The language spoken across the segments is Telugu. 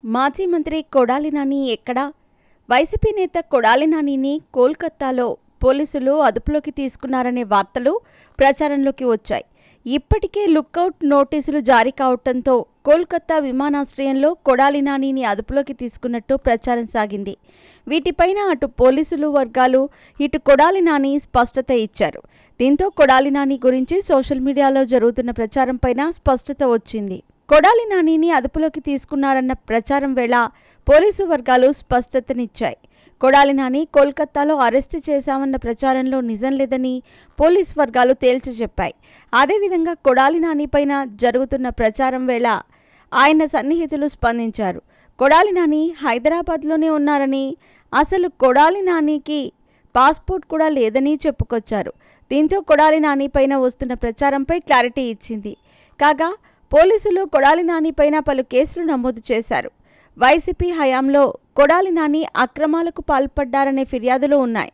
మాజీ మంత్రి కొడాలి నాని ఎక్కడా? వైసీపీ నేత కొడాలి నానిని కోల్కతాలో పోలీసులు అదుపులోకి తీసుకున్నారనే వార్తలు ప్రచారంలోకి వచ్చాయి. ఇప్పటికే లుకౌట్ నోటీసులు జారీ కావడంతో కోల్కతా విమానాశ్రయంలో కొడాలి నానిని అదుపులోకి తీసుకున్నట్టు ప్రచారం సాగింది. వీటిపైన అటు పోలీసులు వర్గాలు, ఇటు కొడాలి నాని స్పష్టత ఇచ్చారు. దీంతో కొడాలి నాని గురించి సోషల్ మీడియాలో జరుగుతున్న ప్రచారంపైన స్పష్టత వచ్చింది. కొడాలి నానిని అదుపులోకి తీసుకున్నారన్న ప్రచారం వేళ పోలీసు వర్గాలు స్పష్టతనిచ్చాయి. కొడాలి నాని కోల్కతాలో అరెస్టు చేశామన్న ప్రచారంలో నిజం లేదని పోలీసు వర్గాలు తేల్చి చెప్పాయి. అదేవిధంగా కొడాలి నాని పైన జరుగుతున్న ప్రచారం వేళ ఆయన సన్నిహితులు స్పందించారు. కొడాలి నాని హైదరాబాద్లోనే ఉన్నారని, అసలు కొడాలి నానికి పాస్పోర్ట్ కూడా లేదని చెప్పుకొచ్చారు. దీంతో కొడాలి నాని పైన వస్తున్న ప్రచారంపై క్లారిటీ ఇచ్చింది. కాగా పోలీసులు కొడాలి నాని పైన పలు కేసులు నమోదు చేశారు. వైసీపీ హయాంలో కొడాలి నాని అక్రమాలకు పాల్పడ్డారనే ఫిర్యాదులు ఉన్నాయి.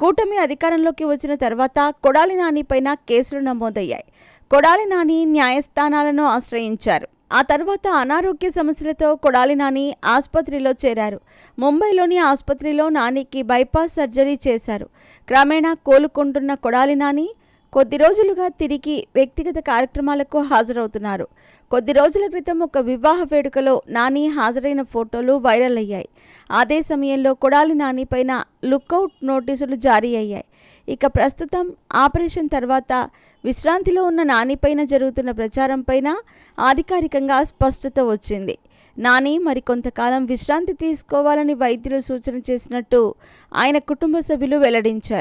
కూటమి అధికారంలోకి వచ్చిన తర్వాత కొడాలి నాని పైన కేసులు నమోదయ్యాయి. కొడాలి నాని న్యాయస్థానాలను ఆశ్రయించారు. ఆ తర్వాత అనారోగ్య సమస్యలతో కొడాలి నాని ఆసుపత్రిలో చేరారు. ముంబైలోని ఆసుపత్రిలో నానికి బైపాస్ సర్జరీ చేశారు. క్రమేణా కోలుకుంటున్న కొడాలి నాని కొద్ది రోజులుగా తిరిగి వ్యక్తిగత కార్యక్రమాలకు హాజరవుతున్నారు. కొద్ది రోజుల క్రితం ఒక వివాహ వేడుకలో నాని హాజరైన ఫోటోలు వైరల్ అయ్యాయి. అదే సమయంలో కొడాలి నాని పైన లుకౌట్ నోటీసులు జారీ అయ్యాయి. ఇక ప్రస్తుతం ఆపరేషన్ తర్వాత విశ్రాంతిలో ఉన్న నాని పైన జరుగుతున్న ప్రచారంపైన అధికారికంగా స్పష్టత వచ్చింది. నాని మరికొంతకాలం విశ్రాంతి తీసుకోవాలని వైద్యులు సూచన చేసినట్టు ఆయన కుటుంబ సభ్యులు వెల్లడించారు.